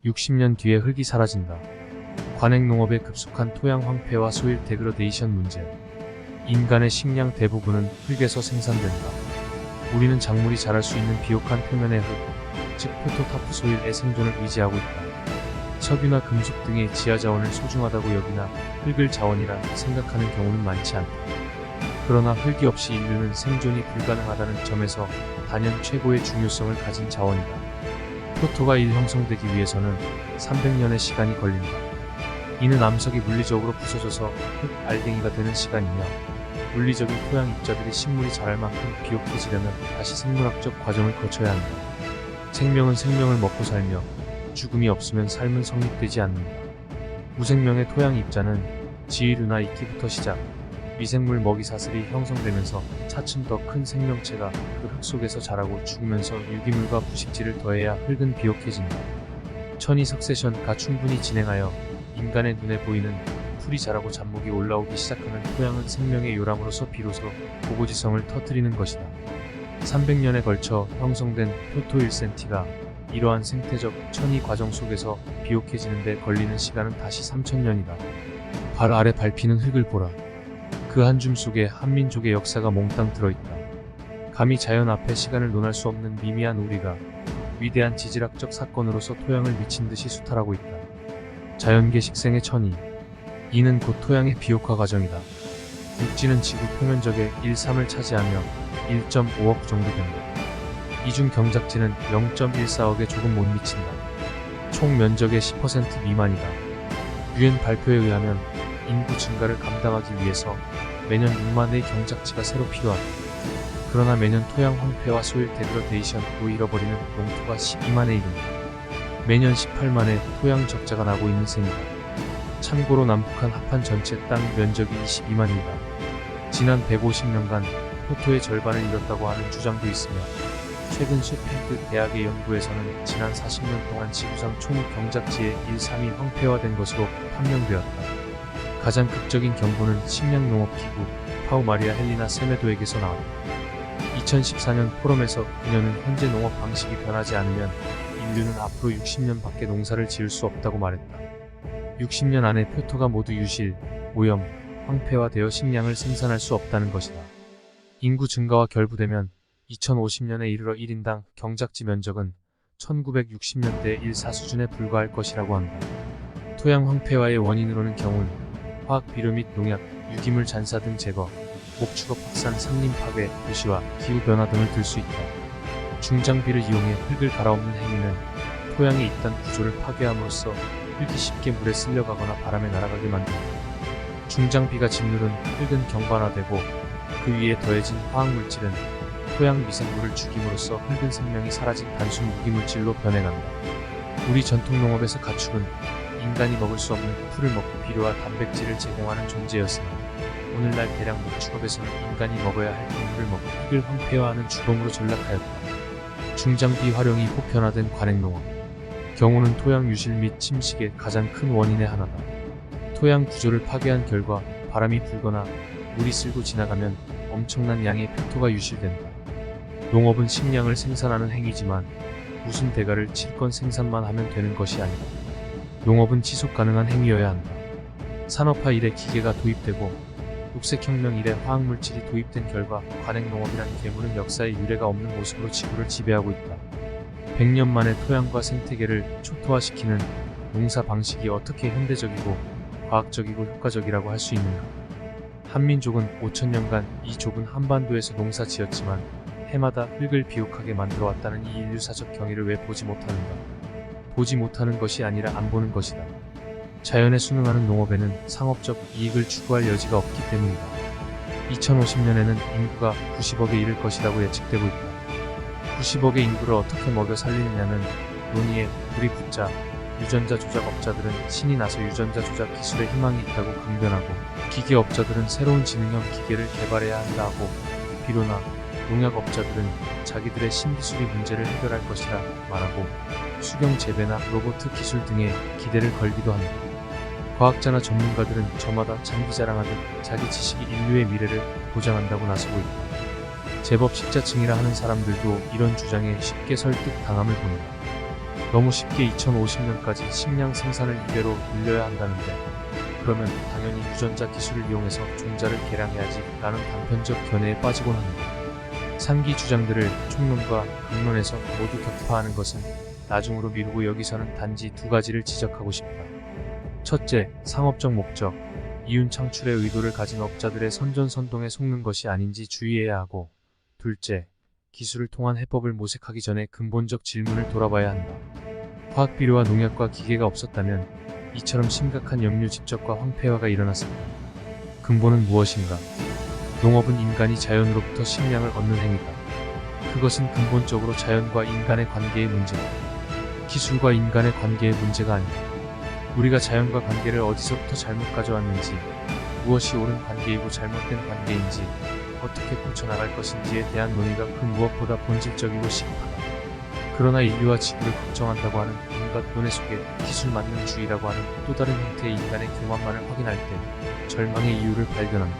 60년 뒤에 흙이 사라진다. 관행농업의 급속한 토양 황폐와 소일 데그러데이션 문제. 인간의 식량 대부분은 흙에서 생산된다. 우리는 작물이 자랄 수 있는 비옥한 표면의 흙, 즉 표토타프 소일의 생존을 의지하고 있다. 석유나 금속 등의 지하자원을 소중하다고 여기나 흙을 자원이라 생각하는 경우는 많지 않다. 그러나 흙이 없이 인류는 생존이 불가능하다는 점에서 단연 최고의 중요성을 가진 자원이다. 표토가 형성되기 위해서는 300년의 시간이 걸린다. 이는 암석이 물리적으로 부서져서 흙 알갱이가 되는 시간이며, 물리적인 토양 입자들이 식물이 자랄 만큼 비옥해지려면 다시 생물학적 과정을 거쳐야 한다. 생명은 생명을 먹고 살며 죽음이 없으면 삶은 성립되지 않는다. 무생명의 토양 입자는 지위류나 이끼부터 시작, 미생물 먹이 사슬이 형성되면서 차츰 더 큰 생명체가 그 흙 속에서 자라고 죽으면서 유기물과 부식질을 더해야 흙은 비옥해진다. 천이 석세션가 충분히 진행하여 인간의 눈에 보이는 풀이 자라고 잡목이 올라오기 시작하는 토양은 생명의 요람으로서 비로소 고고지성을 터뜨리는 것이다. 300년에 걸쳐 형성된 표토 1cm가 이러한 생태적 천이 과정 속에서 비옥해지는 데 걸리는 시간은 다시 3000년이다. 발 아래 밟히는 흙을 보라. 그 한 줌 속에 한민족의 역사가 몽땅 들어있다. 감히 자연 앞에 시간을 논할 수 없는 미미한 우리가 위대한 지질학적 사건으로서 토양을 미친 듯이 수탈하고 있다. 자연계 식생의 천이. 이는 곧 토양의 비옥화 과정이다. 육지는 지구 표면적의 1.3을 차지하며 1.5억 정도 된다. 이중 경작지는 0.14억에 조금 못 미친다. 총 면적의 10% 미만이다. UN 발표에 의하면 인구 증가를 감당하기 위해서 매년 6만의 경작지가 새로 필요하다. 그러나 매년 토양 황폐와 소일 데그러데이션으로 잃어버리는 농토가 12만에 이른다. 매년 18만의 토양 적자가 나고 있는 셈이다. 참고로 남북한 합한 전체 땅 면적이 22만이다. 지난 150년간 표토의 절반을 잃었다고 하는 주장도 있으며, 최근 셰필드 대학의 연구에서는 지난 40년 동안 지구상 총 경작지의 1/3이 황폐화된 것으로 판명되었다. 가장 극적인 경고는 식량농업기구 파우 마리아 헬리나 세메도에게서 나왔다. 2014년 포럼에서 그녀는 현재 농업 방식이 변하지 않으면 인류는 앞으로 60년 밖에 농사를 지을 수 없다고 말했다. 60년 안에 표토가 모두 유실, 오염, 황폐화되어 식량을 생산할 수 없다는 것이다. 인구 증가와 결부되면 2050년에 이르러 1인당 경작지 면적은 1960년대 1/4 수준에 불과할 것이라고 한다. 토양 황폐화의 원인으로는 경운, 화학 비료 및 농약, 유기물 잔사 등 제거, 목축업 확산, 산림 파괴, 도시화, 기후변화 등을 들 수 있다. 중장비를 이용해 흙을 갈아엎는 행위는 토양의 잇단 구조를 파괴함으로써 흙이 쉽게 물에 쓸려가거나 바람에 날아가게 만든다. 중장비가 짓누른 흙은 경관화되고 그 위에 더해진 화학물질은 토양 미생물을 죽임으로써 흙은 생명이 사라진 단순 무기물질로 변해간다. 우리 전통농업에서 가축은 인간이 먹을 수 없는 풀을 먹고 비료와 단백질을 제공하는 존재였으나, 오늘날 대량 목축업에서는 인간이 먹어야 할 동물을 먹고 흙을 황폐화하는 주범으로 전락하였다. 중장비 활용이 보편화된 관행농업. 경우는 토양 유실 및 침식의 가장 큰 원인의 하나다. 토양 구조를 파괴한 결과 바람이 불거나 물이 쓸고 지나가면 엄청난 양의 표토가 유실된다. 농업은 식량을 생산하는 행위지만 무슨 대가를 칠건 생산만 하면 되는 것이 아니다. 농업은 지속 가능한 행위여야 한다. 산업화 이래 기계가 도입되고 녹색혁명 이래 화학물질이 도입된 결과 관행농업이란 괴물은 역사의 유례가 없는 모습으로 지구를 지배하고 있다. 100년 만에 토양과 생태계를 초토화시키는 농사 방식이 어떻게 현대적이고 과학적이고 효과적이라고 할 수 있는가? 한민족은 5000년간 이 좁은 한반도에서 농사 지었지만 해마다 흙을 비옥하게 만들어왔다는 이 인류사적 경위를 왜 보지 못하는가? 보지 못하는 것이 아니라 안 보는 것이다. 자연에 순응하는 농업에는 상업적 이익을 추구할 여지가 없기 때문이다. 2050년에는 인구가 90억에 이를 것이라고 예측되고 있다. 90억의 인구를 어떻게 먹여 살리느냐는 논의에 불이 붙자 유전자 조작업자들은 신이 나서 유전자 조작 기술에 희망이 있다고 강변하고, 기계업자들은 새로운 지능형 기계를 개발해야 한다 하고, 비료나 농약업자들은 자기들의 신기술이 문제를 해결할 것이라 말하고, 수경 재배나 로봇 기술 등에 기대를 걸기도 한다. 과학자나 전문가들은 저마다 장기 자랑하듯 자기 지식이 인류의 미래를 보장한다고 나서고 있다. 제법 식자층이라 하는 사람들도 이런 주장에 쉽게 설득당함을 본다. 너무 쉽게 2050년까지 식량 생산을 이대로 늘려야 한다는데 그러면 당연히 유전자 기술을 이용해서 종자를 개량해야지 라는 단편적 견해에 빠지곤 합니다. 상기 주장들을 총론과 극론에서 모두 격파하는 것은 나중으로 미루고 여기서는 단지 두 가지를 지적하고 싶다. 첫째, 상업적 목적, 이윤 창출의 의도를 가진 업자들의 선전선동에 속는 것이 아닌지 주의해야 하고, 둘째, 기술을 통한 해법을 모색하기 전에 근본적 질문을 돌아봐야 한다. 화학 비료와 농약과 기계가 없었다면 이처럼 심각한 염류 집적과 황폐화가 일어났습니다. 근본은 무엇인가? 농업은 인간이 자연으로부터 식량을 얻는 행위다. 그것은 근본적으로 자연과 인간의 관계의 문제다. 기술과 인간의 관계의 문제가 아니다. 우리가 자연과 관계를 어디서부터 잘못 가져왔는지, 무엇이 옳은 관계이고 잘못된 관계인지, 어떻게 고쳐나갈 것인지에 대한 논의가 그 무엇보다 본질적이고 심각하다. 그러나 인류와 지구를 걱정한다고 하는 온갖 논의 속에 기술 만능주의라고 하는 또 다른 형태의 인간의 교만만을 확인할 때 절망의 이유를 발견한다.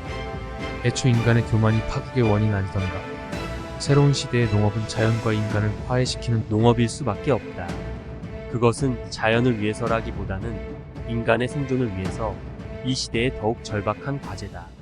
애초 인간의 교만이 파국의 원인 아니던가. 새로운 시대의 농업은 자연과 인간을 화해시키는 농업일 수밖에 없다. 그것은 자연을 위해서라기보다는 인간의 생존을 위해서 이 시대에 더욱 절박한 과제다.